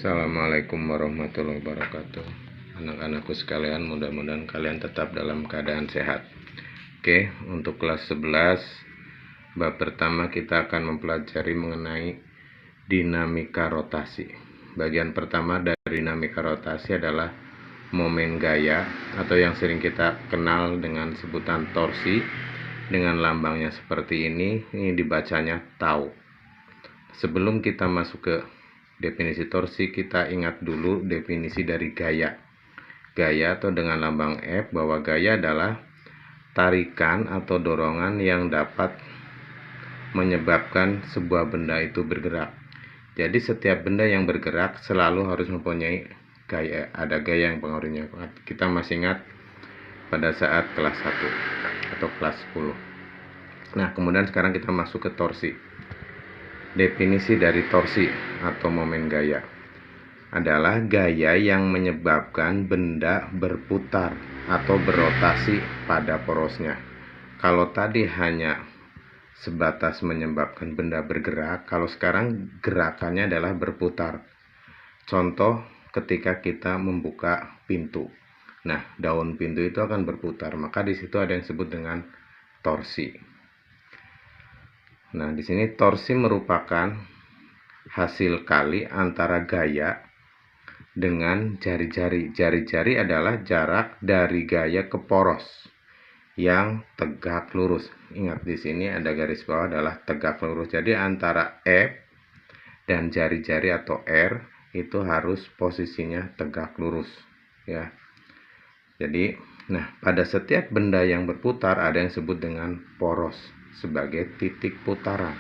Assalamualaikum warahmatullahi wabarakatuh. Anak-anakku sekalian, mudah-mudahan kalian tetap dalam keadaan sehat. Oke, untuk kelas 11 bab pertama kita akan mempelajari mengenai dinamika rotasi. Bagian pertama dari dinamika rotasi adalah momen gaya atau yang sering kita kenal dengan sebutan torsi, dengan lambangnya seperti ini dibacanya tau. Sebelum kita masuk ke definisi torsi, kita ingat dulu definisi dari gaya. Gaya atau dengan lambang F, bahwa gaya adalah tarikan atau dorongan yang dapat menyebabkan sebuah benda itu bergerak. Jadi setiap benda yang bergerak selalu harus mempunyai gaya, ada gaya yang pengaruhnya. Kita masih ingat pada saat kelas 1 atau kelas 10. Nah, kemudian sekarang kita masuk ke torsi. Definisi dari torsi atau momen gaya adalah gaya yang menyebabkan benda berputar atau berotasi pada porosnya. Kalau tadi hanya sebatas menyebabkan benda bergerak, kalau sekarang gerakannya adalah berputar. Contoh ketika kita membuka pintu. Nah, daun pintu itu akan berputar, maka di situ ada yang disebut dengan torsi. Nah, di sini torsi merupakan hasil kali antara gaya dengan jari-jari. Jari-jari adalah jarak dari gaya ke poros yang tegak lurus. Ingat, di sini ada garis bawah adalah tegak lurus. Jadi antara F dan jari-jari atau R itu harus posisinya tegak lurus, ya. Jadi, nah, pada setiap benda yang berputar ada yang disebut dengan poros sebagai titik putaran.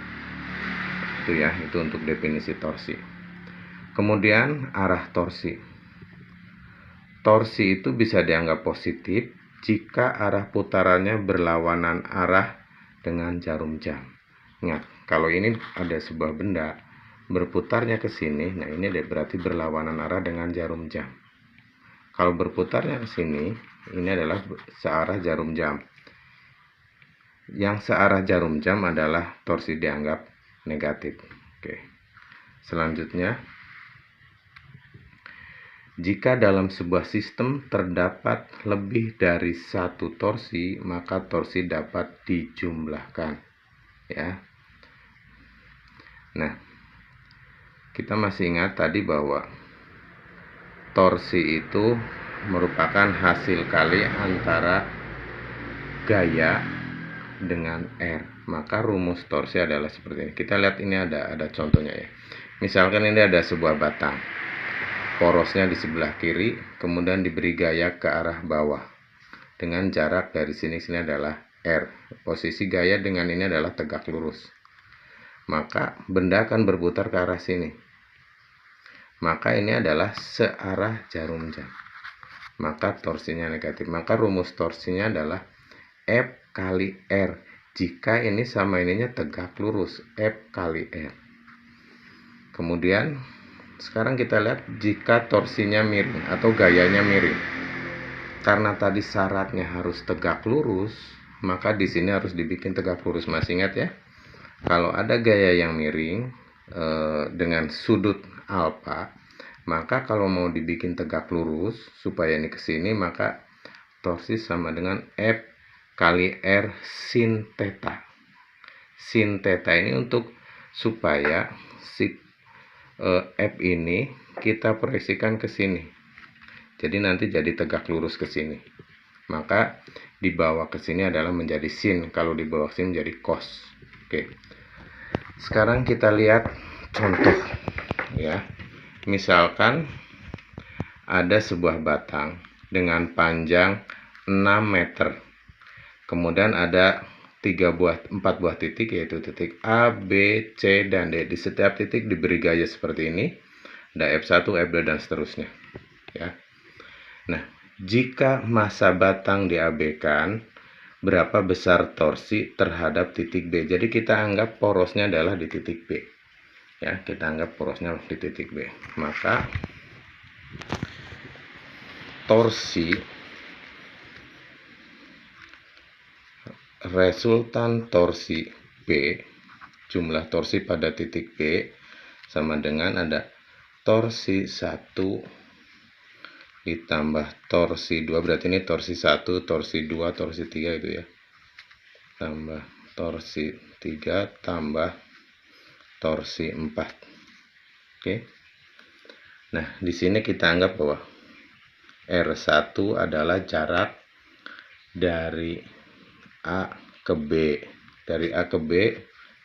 Itu ya, itu untuk definisi torsi. Kemudian arah torsi. Torsi itu bisa dianggap positif jika arah putarannya berlawanan arah dengan jarum jam. Ingat, kalau ini ada sebuah benda berputarnya ke sini, nah ini berarti berlawanan arah dengan jarum jam. Kalau berputarnya ke sini, ini adalah searah jarum jam. Yang searah jarum jam adalah torsi dianggap negatif. Oke. Selanjutnya, jika dalam sebuah sistem terdapat lebih dari satu torsi, maka torsi dapat dijumlahkan, ya. Nah, kita masih ingat tadi bahwa torsi itu merupakan hasil kali antara gaya dengan R. Maka rumus torsi adalah seperti ini. Kita lihat ini ada contohnya ya. Misalkan ini ada sebuah batang. Porosnya di sebelah kiri, kemudian diberi gaya ke arah bawah. Dengan jarak dari sini adalah R. Posisi gaya dengan ini adalah tegak lurus. Maka benda akan berputar ke arah sini. Maka ini adalah searah jarum jam. Maka torsinya negatif. Maka rumus torsinya adalah F kali R. Jika ini sama ininya tegak lurus, F kali R. Kemudian sekarang kita lihat jika torsinya miring atau gayanya miring. Karena tadi syaratnya harus tegak lurus, maka di sini harus dibikin tegak lurus. Masih ingat ya? Kalau ada gaya yang miring dengan sudut alfa, maka kalau mau dibikin tegak lurus supaya ini ke sini, maka torsi sama dengan F kali R sin theta. Sin theta ini untuk supaya si F ini kita proyeksikan ke sini. Jadi nanti jadi tegak lurus ke sini. Maka dibawa ke sini adalah menjadi sin. Kalau dibawa ke sini menjadi cos. Oke. Sekarang kita lihat contoh ya. Misalkan ada sebuah batang dengan panjang 6 meter. Kemudian ada 4 buah titik, yaitu titik A, B, C, dan D. Di setiap titik diberi gaya seperti ini. Ada F1, F2, dan seterusnya. Ya. Nah, jika massa batang diabaikan, berapa besar torsi terhadap titik B? Jadi kita anggap porosnya adalah di titik B. Ya, kita anggap porosnya di titik B. Maka resultan torsi B, jumlah torsi pada titik B sama dengan ada torsi 1 ditambah torsi 2, berarti ini torsi 1, torsi 2, torsi 3 itu ya. Tambah torsi 3 tambah torsi 4. Oke. Nah, di sini kita anggap bahwa R1 adalah jarak dari A ke B. Dari A ke B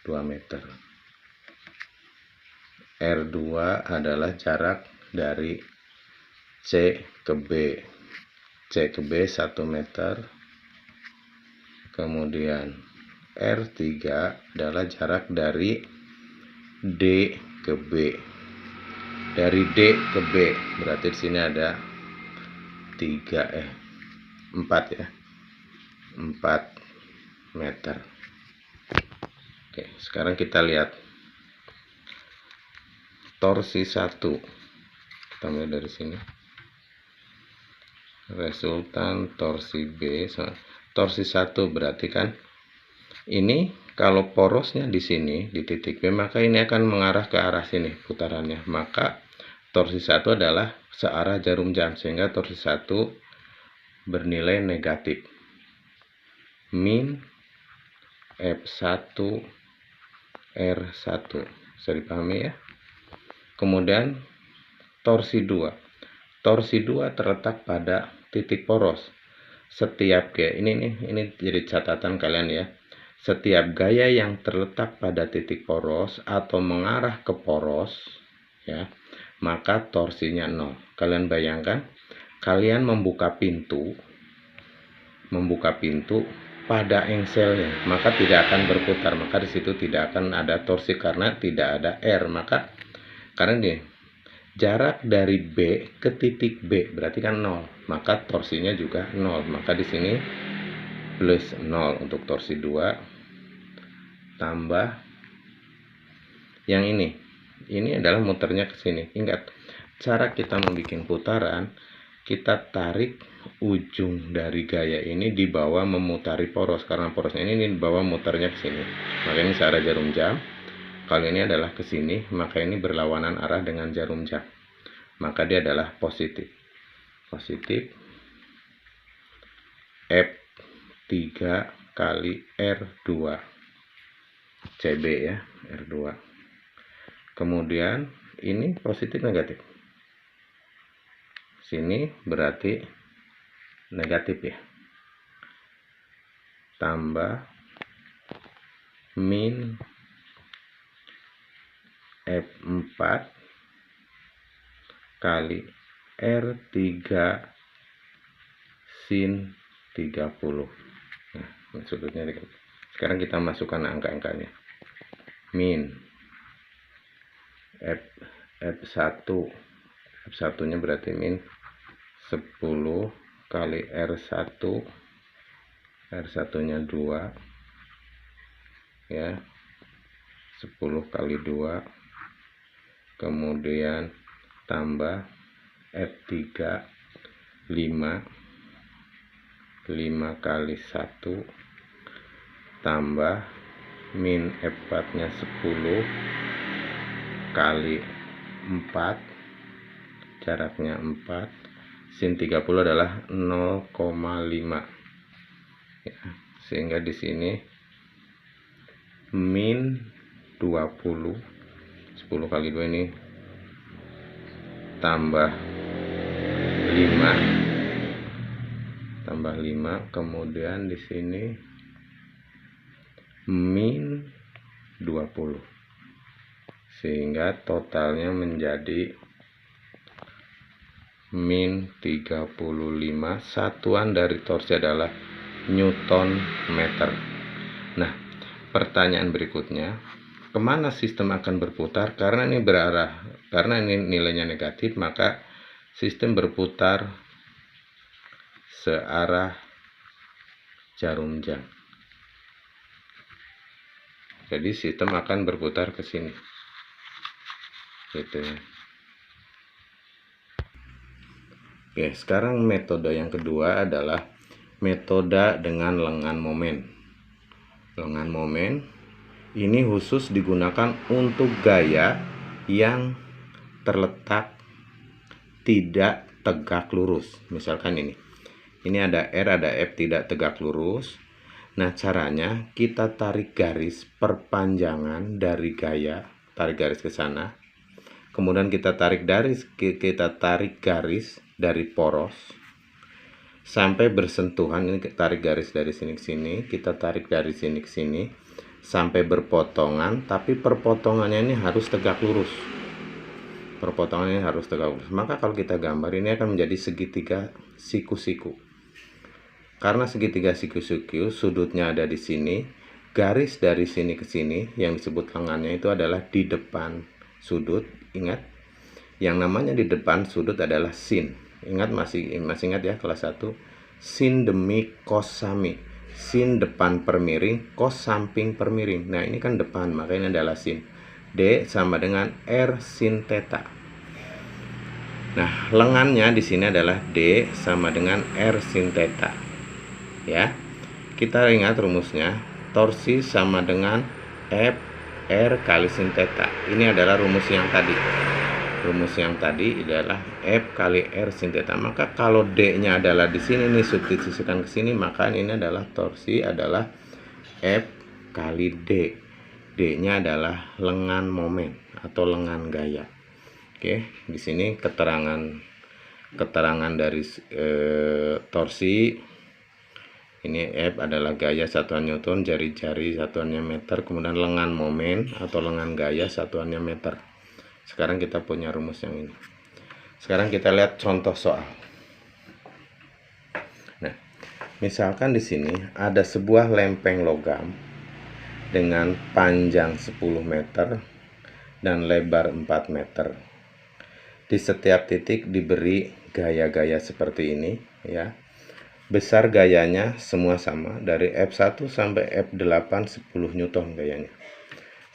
2 meter. R2 adalah jarak dari C ke B. C ke B 1 meter. Kemudian R3 adalah jarak dari D ke B. Dari D ke B, berarti di sini ada 4 ya. 4 meter. Oke, sekarang kita lihat torsi 1. Kita mulai dari sini. Resultan torsi B. Torsi 1 berarti kan ini kalau porosnya di sini di titik B, maka ini akan mengarah ke arah sini putarannya. Maka torsi 1 adalah searah jarum jam, sehingga torsi 1 bernilai negatif. Min F1 R1. Bisa dipahami ya? Kemudian torsi 2. Torsi 2 terletak pada titik poros. Setiap gaya, ini jadi catatan kalian ya. Setiap gaya yang terletak pada titik poros atau mengarah ke poros ya, maka torsinya 0. Kalian bayangkan, kalian membuka pintu pada engselnya, maka tidak akan berputar, maka di situ tidak akan ada torsi karena tidak ada R. Maka karena ini jarak dari B ke titik B berarti kan 0, maka torsinya juga 0. Maka di sini plus 0 untuk torsi 2 tambah yang ini adalah muternya ke sini. Ingat, cara kita membuat putaran, kita tarik ujung dari gaya ini di bawah memutari poros, karena porosnya ini di bawah muternya ke sini. Maka ini searah jarum jam. Kalau ini adalah ke sini, maka ini berlawanan arah dengan jarum jam. Maka dia adalah positif. Positif F3 kali R2 CB ya, R2. Kemudian ini positif negatif. Sini berarti negatif ya. Tambah min F4 kali R3 sin 30. Nah, sudutnya sekarang kita masukkan angka-angkanya. Min F1 nya berarti min 10 kali R1 nya 2 ya, 10 kali 2, kemudian tambah F3 5 kali 1 tambah min F4 nya 10 kali 4, jaraknya 4, sin 30 adalah 0,5 ya, sehingga di sini min 20, 10 kali 2 ini tambah 5, kemudian di sini min 20, sehingga totalnya menjadi min 35. Satuan dari torsi adalah Newton meter. Nah, pertanyaan berikutnya, kemana sistem akan berputar? Karena ini nilainya negatif, maka sistem berputar searah jarum jam. Jadi sistem akan berputar ke sini. Gitu ya. Oke, sekarang metode yang kedua adalah metode dengan lengan momen. Lengan momen ini khusus digunakan untuk gaya yang terletak tidak tegak lurus. Misalkan ini ada R, ada F tidak tegak lurus. Nah, caranya kita tarik garis perpanjangan dari gaya, tarik garis ke sana. Kemudian kita tarik garis dari poros sampai bersentuhan. Ini tarik garis dari sini ke sini, kita tarik dari sini ke sini sampai berpotongan, tapi perpotongannya ini harus tegak lurus. Perpotongannya harus tegak lurus. Maka kalau kita gambar, ini akan menjadi segitiga siku-siku. Karena segitiga siku-siku, sudutnya ada di sini. Garis dari sini ke sini yang disebut lengannya itu adalah di depan sudut. Ingat, yang namanya di depan sudut adalah sin. Ingat, masih ingat ya kelas 1. Sin demi cos sami. Sin depan per miring, cos samping per miring. Nah, ini kan depan, maka ini adalah sin. D sama dengan R sin theta. Nah, lengannya di sini adalah D sama dengan R sin theta. Ya. Kita ingat rumusnya, torsi sama dengan F R kali sin theta. Ini adalah rumus yang tadi. Rumus yang tadi adalah F kali R sin theta. Maka kalau D-nya adalah di sini, nih substitusikan ke sini, maka ini adalah torsi adalah F kali D. D-nya adalah lengan momen atau lengan gaya. Oke, di sini keterangan dari torsi. Ini F adalah gaya satuan Newton, jari-jari satuannya meter, kemudian lengan momen atau lengan gaya satuannya meter. Sekarang kita punya rumus yang ini. Sekarang kita lihat contoh soal. Nah, misalkan di sini ada sebuah lempeng logam dengan panjang 10 meter dan lebar 4 meter. Di setiap titik diberi gaya-gaya seperti ini, ya. Besar gayanya semua sama, dari F1 sampai F8 10 Newton gayanya.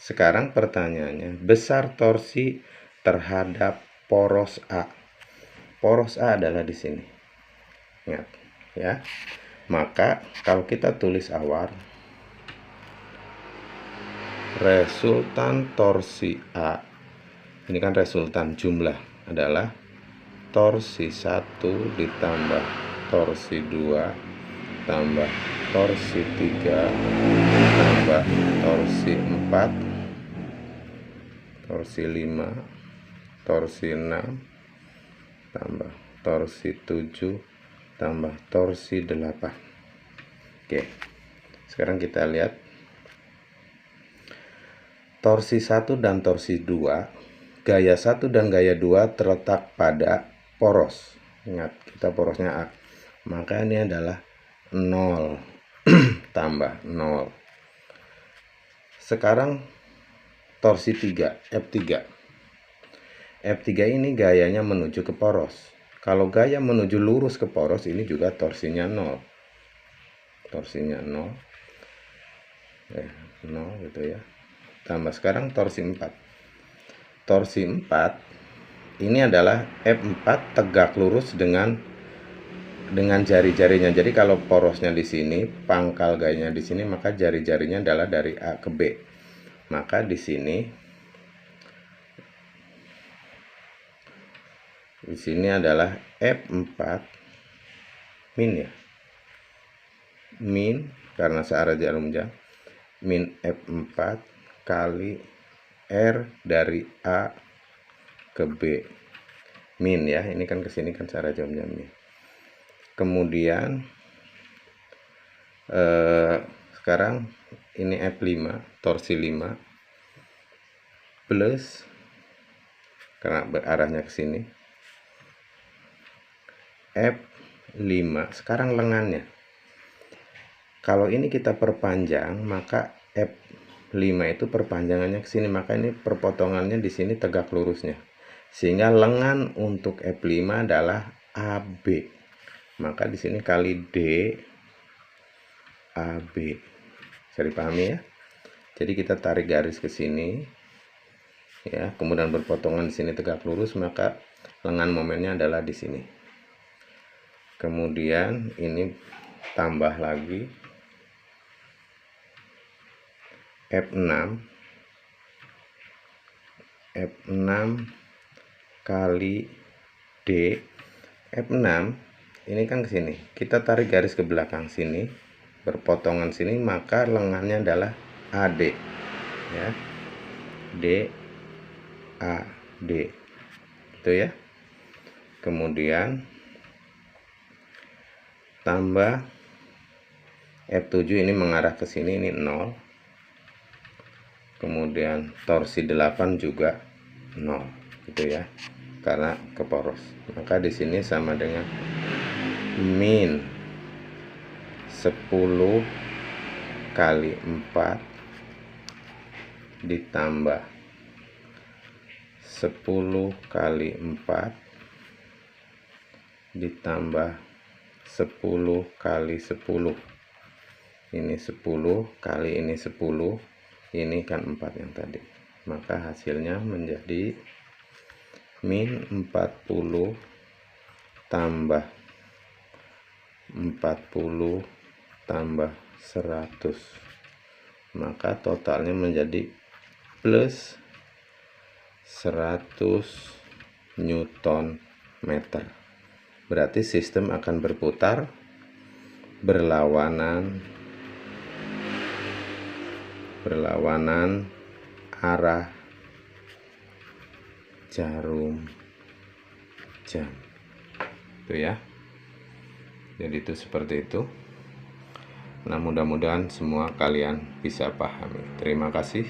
Sekarang pertanyaannya, besar torsi terhadap poros A. Poros A adalah di sini. Ingat, ya. Maka kalau kita tulis awal, resultan torsi A, ini kan resultan jumlah, adalah torsi 1 ditambah torsi 2 tambah torsi 3 tambah torsi 4 torsi 5 torsi 6 tambah torsi 7 tambah torsi 8. Oke, sekarang kita lihat torsi 1 dan torsi 2, gaya 1 dan gaya 2 terletak pada poros. Ingat, kita porosnya A. Maka ini adalah 0 tambah 0. Sekarang torsi 3, F3. F3 ini gayanya menuju ke poros. Kalau gaya menuju lurus ke poros, ini juga torsinya 0. Torsinya 0. 0 gitu ya. Tambah sekarang torsi 4. Torsi 4 ini adalah F4 tegak lurus dengan jari-jarinya. Jadi kalau porosnya di sini, pangkal gayanya di sini, maka jari-jarinya adalah dari A ke B. Maka di sini adalah F4 min, ya. Min karena searah jarum jam. Min F4 kali R dari A ke B. Min, ya. Ini kan kesini kan searah jarum jam min. Kemudian sekarang ini F5, torsi 5 plus, karena arahnya ke sini, F5. Sekarang lengannya, kalau ini kita perpanjang, maka F5 itu perpanjangannya ke sini, maka ini perpotongannya di sini tegak lurusnya, sehingga lengan untuk F5 adalah AB. Maka di sini kali D AB. Bisa dipahami, ya? Jadi kita tarik garis ke sini, ya, kemudian berpotongan di sini tegak lurus, maka lengan momennya adalah di sini. Kemudian ini tambah lagi F6 kali D. F6 ini kan ke sini, kita tarik garis ke belakang sini, berpotongan sini, maka lengannya adalah AD ya. D AD itu ya. Kemudian tambah F7 ini mengarah ke sini, ini 0. Kemudian torsi 8 juga 0 gitu ya, karena ke poros. Maka di sini sama dengan min 10 kali 4 ditambah 10 kali 4 ditambah 10 kali 10. Ini 10 kali ini 10, ini kan 4 yang tadi. Maka hasilnya menjadi min 40 tambah 40 tambah 100. Maka totalnya menjadi plus 100 Newton meter. Berarti sistem akan berputar berlawanan arah jarum jam itu ya. Jadi itu seperti itu. Nah, mudah-mudahan semua kalian bisa pahami. Terima kasih.